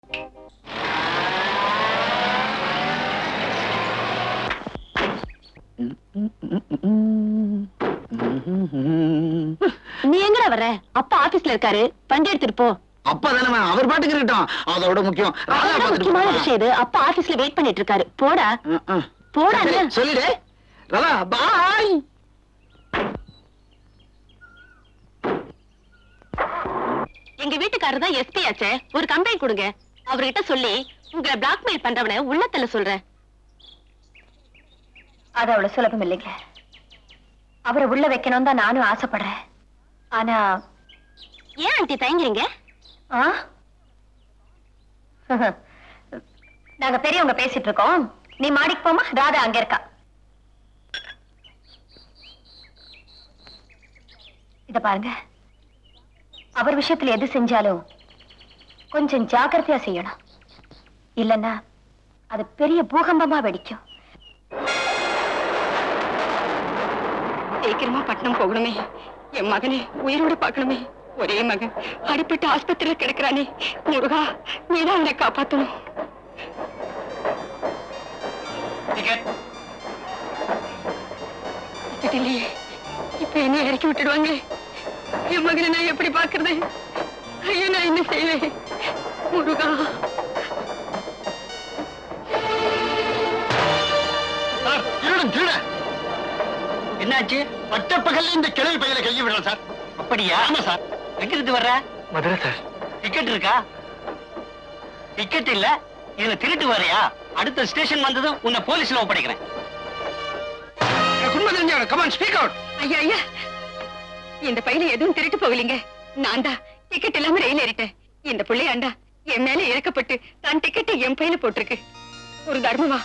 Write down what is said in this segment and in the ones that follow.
நீ எங்கடா வர்ற? அப்பா ஆபீஸ்ல இருக்காரு, வண்டி எடுத்துட்டு போ. அப்பா தானே, அவர் பாட்டுக்கு இருக்கட்டும். அதோட முக்கியம் முக்கியமான விஷயம் இது. அப்பா ஆபீஸ்ல வெயிட் பண்ணிட்டு இருக்காரு. போடா போடா. சொல்லிடு ராதா. பாய். எங்க வீட்டுக்காரர் தான் எஸ்பி ஆச்சே, ஒரு கம்ப்ளைண்ட் கொடுங்க. அவர்கிட்ட சொல்லி உங்களை பிளாக்மெயில் பண்றவன உள்ளத்துல சொல்றேன். அது அவ்வளவு சுலபம் இல்லைங்க. அவரை உள்ள வைக்கணும் தான் நானும் ஆசைப்படுறேன். ஆனா ஏன் ஆண்டி தயங்குறீங்க? நாங்க பெரியவங்க பேசிட்டு இருக்கோம். நீ மாடிக்கு போமா, ராதா அங்க இருக்கா. இத பாருங்க, அவர் விஷயத்துல எது செஞ்சாலும் கொஞ்சம் ஜாக்கிரதையா செய்யணும். இல்லன்னா அது பெரிய பூகம்பமா வெடிக்கும். சீக்கிரமா பட்டணம் போகணுமே, என் மகனை உயிரோட பார்க்கணுமே. ஒரே மகன் அடிப்பட்டு ஆஸ்பத்திரியில கிடக்குறானே. முருகா, நீதான் அவனை காப்பாத்தணும். இல்லையே, இப்ப என்ன இறக்கி விட்டுடுவாங்க. என் மகனை நான் எப்படி பாக்குறது? ஐயோ, நான் என்ன செய்வேன்? முருகா. என்னாச்சு? பட்டப்பகல்ல இந்த கிளவி பையில கையை விடுறோம் சார். அப்படியா? ஆமா சார். எங்க இருந்து வர்ற? மதுரை சார். டிக்கெட் இருக்கா? டிக்கெட் இல்ல, இதுல திருட்டு வரையா? அடுத்த ஸ்டேஷன் வந்ததும் உன்னை போலீஸ்ல ஒப்படைக்கிறேன். Come on, speak out. ஐயா ஐயா, இந்த பையில எதுவும் திருட்டு போகலீங்க. நான் தான் டிக்கெட் இல்லாம ரயில் ஏறிட்டேன். இந்த புள்ளையாண்டா என் மேல இறக்கப்பட்டு தான் டிக்கெட்டை என் பையில போட்டிருக்கு. ஒரு தர்மமா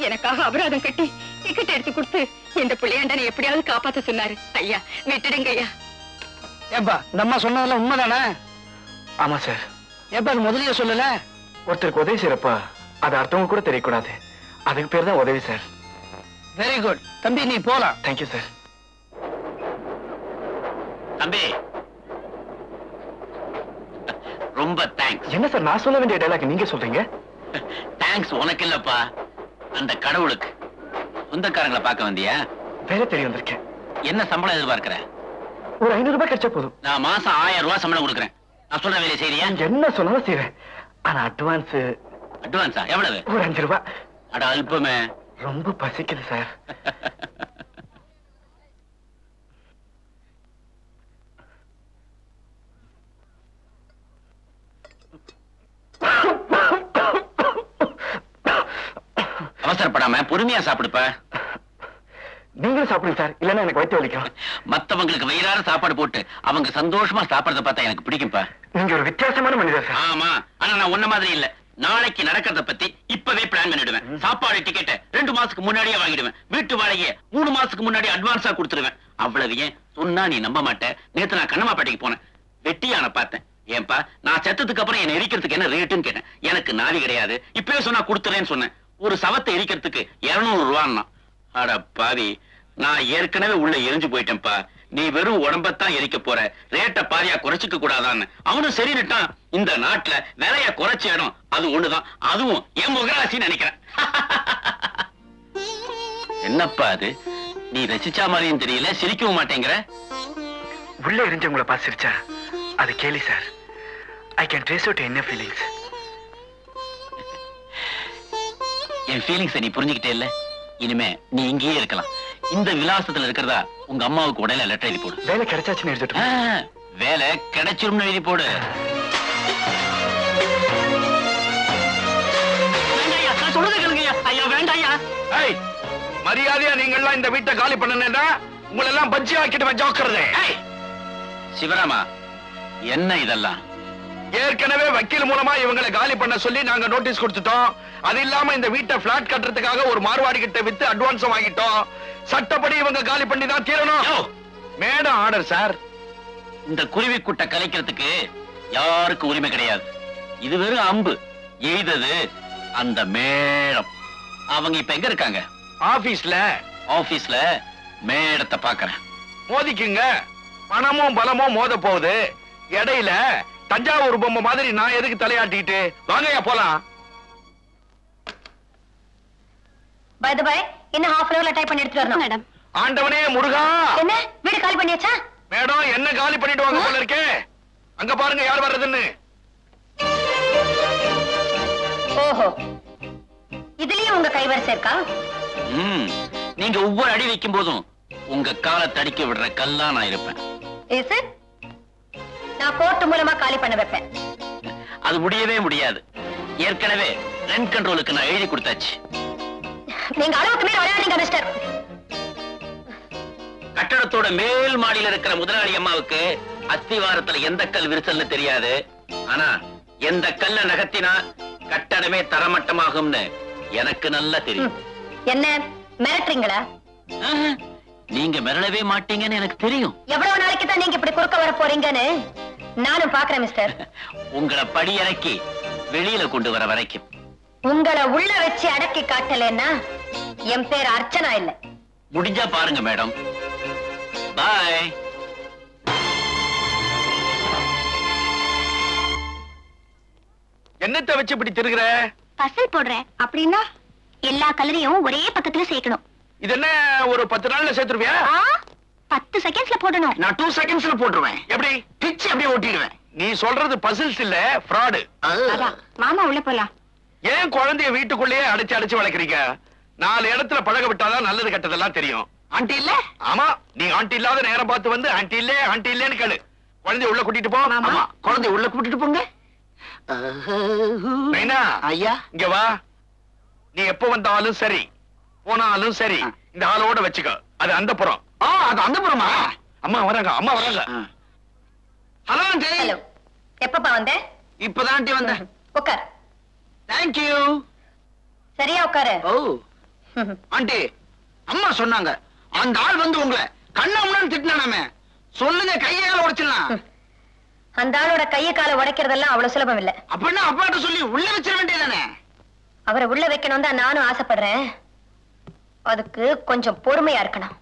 எனக்காக அபராதம் கட்டி டிக்கெட் எடுத்து கொடுத்து இந்த புள்ளையாண்டனை எப்படியாவது காப்பாத்த சொன்னாரு. ஐயா விட்டுடுங்க ஐயா. ஏப்பா, நம்ம சொன்னதெல்லாம் உண்மைதானே? ஆமா சார். ஏப்பா முதலிய சொல்லல? ஒருத்தருக்கு உதவி செய்யறப்பா அது அடுத்தவங்க கூட தெரியக்கூடாது. அதுக்கு பேர் தான் உதவி சார். வெரி குட் தம்பி, நீ போலாம். Thank you sir. தம்பி ரொம்ப தேங்க்ஸ். என்ன சார், நான் சொல்ல வேண்டிய டைலாக் நீங்க சொல்றீங்க? தேங்க்ஸ் உனக்கு இல்லப்பா, அந்த கடவுளுக்கு. சொந்தக்காரங்களை பார்க்க வந்தியா? வேலை தெரிய வந்திருக்கேன். என்ன சம்பளம் எதிர்பார்க்கிற? ஒரு 500 ரூபாய் கிடைச்சா போதும். நான் மாசம் 1000 ரூபாய் சம்பளம் கொடுக்குறேன். நான் சொல்ற வேலையை செய்யறியா? என்ன சொன்னாலும் செய்வேன். ஆனா அட்வான்ஸ். அட்வான்ஸா எவ்வளவு? ஒரு 5 ரூபாய். அட அல்பமே. ரொம்ப பசிக்குது சார். அவசரப்படாம பொறுமையா சாப்பிடுப்ப. நீங்களும் சாப்பிடுங்க சார், இல்லன்னா எனக்கு வயிற்று வலிக்கும். மத்தவங்களுக்கு வயிறார சாப்பாடு போட்டு அவங்க சந்தோஷமா சாப்பிடறத பார்த்தா எனக்கு பிடிக்கும்பா. நீங்க ஒரு வித்தியாசமான மனிதர் சார். ஆமா, ஆனா நான் உன்ன மாதிரி இல்ல. நாளைக்கு நடக்கிறத பத்தி இப்பவே பிளான் பண்ணிடுவேன். சாப்பாடு டிக்கெட்டை 2 மாசத்துக்கு முன்னாடியே வாங்கிடுவேன். வீட்டு வாடகையை 3 மாசத்துக்கு முன்னாடி அட்வான்ஸா கொடுத்துருவேன். அவ்வளவு ஏன் சொன்னா நீ நம்ப மாட்டேன். நேத்து நான் கண்ணமாப்பேட்டைக்கு போனேன், வெட்டியான பார்த்தேன். ஏன்பா, நான் செத்ததுக்கு அப்புறம் என்ன எரிக்கிறதுக்கு என்ன ரேட்டுன்னு கேட்டேன். எனக்கு நாதி கிடையாது, இப்பவே சொன்னா கொடுத்துறேன்னு சொன்னேன். ஒரு சவத்தை எரிக்கிறதுக்கு 200 ரூபான்னா. அட பாவி, நான் ஏற்கனவே உள்ள எரிஞ்சு போயிட்டேன்ப்பா. நீ வெறும் உடம்பத்தான் எரிக்க போற, ரேட்ட பாதியா குறைச்சிக்க கூடாதான்னு. அவனும் சரின்னுட்டான். இந்த நாட்டுல விலைய குறைச்ச இடம் அது ஒண்ணுதான், அதுவும் என் முகராசின்னு நினைக்கிறேன். என்னப்பா அது, நீ ரசிச்சா மாதிரியும் தெரியல, சிரிக்கவும் மாட்டேங்கிற. உள்ள எரிஞ்சவங்களை பார்த்து சிரிச்சா அது கேலி sir. I can trace out என்ன ஃபீலிங்ஸ். என் ஃபீலிங்ஸ் நீ புரிஞ்சுக்கிட்டே இல்ல. இனிமே நீ இங்கேயே இருக்கலாம். இந்த விலாசத்துல இருக்கிறதா உங்க அம்மாவுக்கு உடனே லெட்டர் எழுதி போடு. வேலை கிடைச்சாச்சுன்னு எழுதிட்டு. வேலை கிடைச்சிரும்னு எழுதி போடு. சொல்லுங்க கேளுங்க ஐயா. வேண்டாயா. மரியாதையா நீங்க எல்லாம் இந்த வீட்டை காலி பண்ணா உங்களை எல்லாம் பஜ்ஜி ஆக்கிட்டு ஜோக்கிறது. சிவராமா, என்ன இதெல்லாம்? ஏற்கனவே வக்கீல் மூலமா இவங்களை காலி பண்ண சொல்லி நாங்க நோட்டீஸ் கொடுத்துட்டோம். அது இல்லாம இந்த வீட்டை பிளாட் கட்டுறதுக்காக ஒரு மார்வாடி கிட்ட வித்து அட்வான்ஸ் வாங்கிட்டோம். சட்டப்படி இவங்க காலி பண்ணி தான் தீரணும். Madam order sir. இந்த குருவி கூட்ட கலைக்கிறதுக்கு யாருக்கு உரிமை கிடையாது. இது வெறும் அம்பு எய்தது அந்த மேடம். அவங்க இப்ப எங்க இருக்காங்க? ஆபீஸ்ல. ஆபீஸ்ல மேடத்தை பாக்குறேன். மோதிக்குங்க. பணமும் பலமும் மோத போகுது. இடையில தஞ்சாவூர் பொம்மை மாதிரி நான் எதுக்கு தலையாட்டிட்டு? வாங்கயா போலாம். பை தி பை, இன்னும் half an hourல டைப் பண்ணி எடுத்துட்டு வரணும் மேடம். ஆண்டவனே முருகா! என்ன வீடு காலி பண்ணியாச்சா? மேடம் என்ன காலி பண்ணிட்டு வாங்க போல இருக்கே. அங்க பாருங்க யார் வர்றதுன்னு. ஓஹோ, இதுலயும் உங்க கைவரிசை இருக்கா? நீங்க ஒவ்வொரு அடி வைக்கும் போதும் உங்க காலை தடிக்க விடுற கல்லா நான் இருப்பேன். Is it? நான் கோர்ட் மூலமா காலி பண்ண வைப்பேன். அது முடியவே முடியாது. ஏற்கனவே ரெண்ட் கண்ட்ரோலுக்கு நான் எழுதி கொடுத்தாச்சு. நீங்க அளவுக்கு மேல விளையாடுறீங்க மிஸ்டர். கட்டடத்தோட மேல் மாடியில இருக்கிற முதலாளி அம்மாவுக்கு அஸ்திவாரத்துல எந்த கல் விரிசல்னு தெரியாது. ஆனா எந்த கல்ல நகர்த்தினா கட்டடமே தரமட்டமாகும்னு எனக்கு நல்லா தெரியும். என்ன மிரட்டுறீங்களா? நீங்க மிரளவே மாட்டீங்கன்னு எனக்கு தெரியும். எவ்வளவு நாளைக்கு தான் நீங்க இப்படி குறுக்க வர போறீங்கன்னு நானும் பாக்குறேன் மிஸ்டர். உங்களை படி இறக்கி வெளியில கொண்டு வர வரைக்கும். உங்களை உள்ள வச்சு அடக்கி காட்டலன்னா என் பேர் அர்ச்சனா இல்ல. முடிஞ்சா பாருங்க மேடம். பாய். என்னத்தை வச்சு இப்படி திருகிற? பசில் போடுறேன். அப்படின்னா எல்லா கலரையும் ஒரே பக்கத்துல சேர்க்கணும். இது என்ன ஒரு 10 நாள்ல சேர்த்துருவியா? 10 செகண்ட்ஸ்ல போடணும். நான் 2 செகண்ட்ஸ்ல போட்டுருவேன். எப்படி? பிச்சு அப்படியே ஓட்டிடுவேன். நீ சொல்றது பசில்ஸ் இல்ல, ஃப்ராடு. மாமா உள்ள போலாம். ஏன் குழந்தைய வீட்டுக்குள்ளேயே அடைச்சு வளர்க்கறீங்க? 4 இடத்துல பழக விட்டாதான் நல்லது கெட்டதெல்லாம் தெரியும். ஆண்டி இல்ல? ஆமா, நீ ஆண்டி இல்லாத நேரம் பார்த்து வந்து ஆண்டி இல்லன்னு கேளு. குழந்தைய உள்ள கூட்டிட்டு போ. ஆமா, குழந்தை உள்ள கூட்டிட்டு போங்க. நைனா, ஐயா இங்க வா. நீ எப்ப வந்தாலும் சரி, போனாலும் சரி, இந்த ஆளோட வச்சுக்க. அது அந்தப்புறம். அது அந்த புறமா? அம்மா வராங்க. Hello aunty. ஹலோ, எப்பப்பா வந்த? இப்பதான் ஆண்டி வந்தேன். உட்கார். தேங்க்யூ. சரியா உட்காரு. ஓ ஆண்டி, அம்மா சொன்னாங்க அந்த ஆள் வந்து உங்களை கண்ணாமண்ணு திட்டினாமே. சொல்லுங்க, கையால உடைச்சிடலாம். அந்த ஆளோட கைய கால உடைக்கிறதெல்லாம் அவ்வளவு சுலபம் இல்ல. அப்படின்னா அப்பாட்ட சொல்லி உள்ள வச்சிட வேண்டியதானே? அவரை உள்ள வைக்கணும் தான் நானும் ஆசைப்படுறேன். அதுக்கு கொஞ்சம் பொறுமையா இருக்கணும்.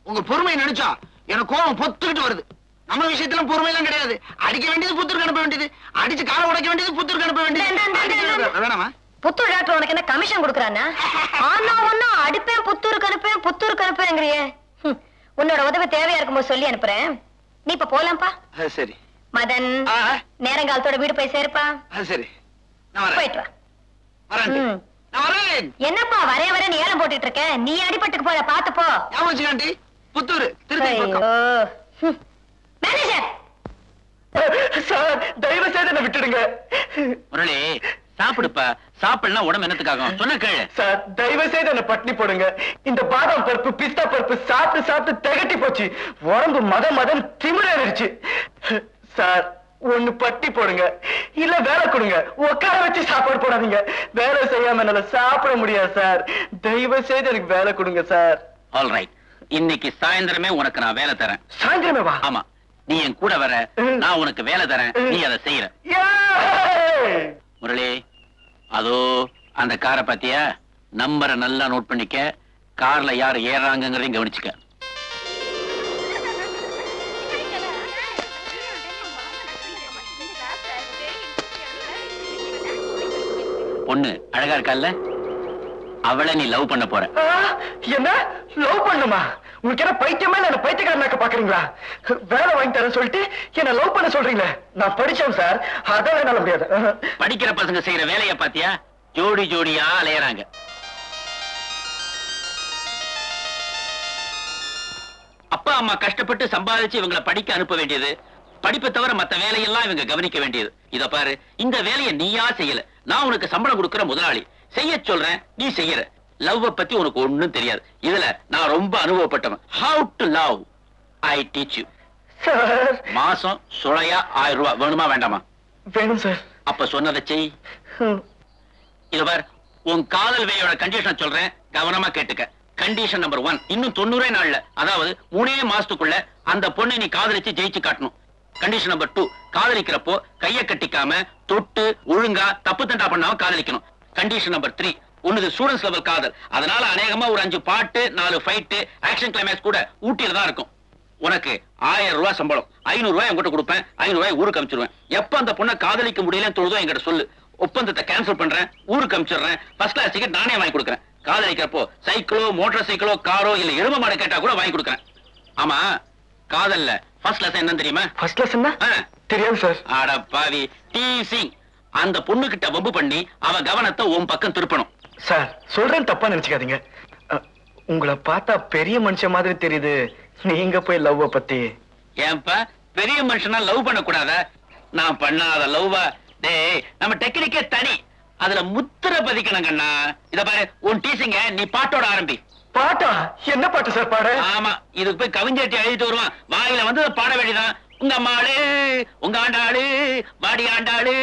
உங்க பொறுமையை நினைச்சா எனக்கு கோபம் பொத்துக்கிட்டு வருது. நம்ம விஷயத்துல பொறுமை எல்லாம் கிடையாது. அடிக்க வேண்டியது புத்தூருக்கு அனுப்ப வேண்டியது, அடிச்சு காலை உடைக்க வேண்டியது புத்தூருக்கு அனுப்ப வேண்டியது. வேணாமா? புத்தூர் டாக்டர் உனக்கு என்ன கமிஷன் கொடுக்கறானா? ஆனா ஒன்னும் அடிப்பேன், புத்தூருக்கு அனுப்பேங்கிறியே. உன்னோட உதவி தேவையா இருக்கும்போது சொல்லி அனுப்புறேன். நீ இப்ப போலாம்ப்பா. சரி மதன், நேரங்காலத்தோட வீடு போய் சேருப்பா. சரி, போயிட்டு வா. வரேன். நான் வரேன். என்னப்பா வர நீ ஏலம் போட்டுட்டு இருக்க? நீ அடிபட்டுக்கு போற, பாத்து போ. ஞாபகம் வச்சுக்க ஆண்டி, புத்தூர் திருச்சி பக்கம். மேனேஜர் சார், தயவு செய்து என்ன விட்டுடுங்க. முரளி, சாப்பிடுப்பா. சாப்பிடலாம் உடம்பு என்னத்துக்காகும்? சொன்ன கேளு. சார், தயவு செய்து என்ன பட்னி போடுங்க. இந்த பாதாம் பருப்பு, பிஸ்தா பருப்பு சாப்பிட்டு திகட்டி போச்சு. உடம்பு மதம் திமிரேறிடுச்சு. சார், ஒண்ணு பட்டி போடுங்க, இல்ல வேலை கொடுங்க. உட்கார வச்சு சாப்பாடு போடாதீங்க. வேலை செய்யாம என்னால சாப்பிட முடியாது சார். தயவு செய்து எனக்கு வேலை கொடுங்க சார். ஆல் ரைட், இன்னைக்கு சாயந்தரமே உனக்கு நான் வேலை தரேன். சாயந்தரமே வா. ஆமா, நீ என் கூட வர, நான் உனக்கு வேலை தரேன், நீ அதை செய்யற. முரளி, அதோ அந்த காரை பாத்தியா? நம்பரை நல்லா நோட் பண்ணிக்க. கார்ல யார் ஏறாங்கிறதையும் கவனிச்சுக்க. பொண்ணு அழகா இருக்கல்ல? அவளை நீ லவ் பண்ண போற. என்ன லவ் பண்ணுமா? உங்களுக்கு என்ன பைத்தியமா? என்ன பைத்தியக்காரனாக்க பாக்குறீங்களா? வேலை வாங்கி தரேன் சொல்லிட்டு என்ன லவ் பண்ண சொல்றீங்களே? நான் படிச்சேன் சார், அதான் என்னால முடியாது. படிக்கிற பசங்க செய்யற வேலைய பாத்தியா? ஜோடி ஜோடியா அலையறாங்க. அப்பா அம்மா கஷ்டப்பட்டு சம்பாதிச்சு இவங்களை படிக்க அனுப்ப வேண்டியது, படிப்பை தவிர மத்த வேலையெல்லாம் இவங்க கவனிக்க வேண்டியது. இத பாரு, இந்த வேலையை நீயா செய்யல. நான் உனக்கு சம்பளம் கொடுக்கிற முதலாளி. செய்ய சொல்றேன், நீ செய்யற. லவ் பத்தி உனக்கு ஒண்ணும் தெரியாது. இதுல நான் ரொம்ப அனுபவப்பட்டவன். How to love I teach you. மாசம் சுளையா 1000 ரூபாய் வேணுமா வேண்டாமா? வேணும் சார். அப்ப சொன்னதை செய். இது பார், உன் காதல் வேலையோட கண்டிஷன் சொல்றேன், கவனமா கேட்டுக்க. கண்டிஷன் நம்பர் 1, இன்னும் 90 நாள்ல, அதாவது 3 மாசத்துக்குள்ள அந்த பொண்ணை நீ காதலிச்சு ஜெயிச்சு காட்டணும். கண்டிஷன் நம்பர் 2, காதலிக்கிறப்போ கைய கட்டிக்காம தொட்டு ஒழுங்கா தப்பு தண்டா பண்ணாம காதலிக்கணும். கண்டிஷன் நம்பர் 3, உனது ஸ்டூடண்ட்ஸ் லெவல் காதல். அதனால அநேகமா ஒரு 5 பாட்டு 4 ஃபைட் ஆக்ஷன் கிளைமேக்ஸ் கூட ஊட்டியில தான் இருக்கும். உனக்கு 1000 ரூபாய் சம்பளம், 500 ரூபாய் என்கிட்ட கொடுப்பேன், 500 ரூபாய் ஊருக்கு அனுப்பிச்சிருவேன். எப்ப அந்த பொண்ணை காதலிக்க முடியலன்னு தோணுதோ என்கிட்ட சொல்லு, ஒப்பந்தத்தை கேன்சல் பண்றேன், ஊருக்கு அனுப்பிச்சிடுறேன், ஃபர்ஸ்ட் கிளாஸ் டிக்கெட் நானே வாங்கி கொடுக்குறேன். காதலிக்கிறப்போ சைக்கிளோ மோட்டார் சைக்கிளோ காரோ இல்ல எரும மாடு கேட்டா கூட வாங்கி கொடுக்குறேன். ஆமா, காதல்ல ஃபர்ஸ்ட் கிளாஸ் என்னன்னு தெரியுமா? ஃபர்ஸ்ட் கிளாஸ்னா ஆ, தெரியாது சார். அட பாவி, டீசிங். அந்த பொண்ணு கிட்ட வம்பு பண்ணி அவ கவனத்தை உன் பக்கம் திருப்பணும். சார் சொல்றேன், தப்பா நினைச்சுக்காதீங்க. உங்களை பார்த்தா பெரிய மனுஷன் மாதிரி தெரியுது. நீங்க போய் லவ் பத்தி. ஏன்பா பெரிய மனுஷனா லவ் பண்ண கூடாத? நான் பண்ணாத லவ்வா? டேய், நம்ம டெக்னிக்கே தனி, அதுல முத்திர பதிக்கணும் கண்ணா. இத பாரு, உன் டீசிங்க நீ பாட்டோட ஆரம்பி. பாட்டா? என்ன பாட்டு சார் பாட? ஆமா, இதுக்கு போய் கவிஞர்ட்டி எழுதிட்டு வருவான், வாயில வந்து பாட வேண்டியதான். உங்க அம்மாளு, உங்க ஆண்டாளு, வாடி ஆண்டாளு.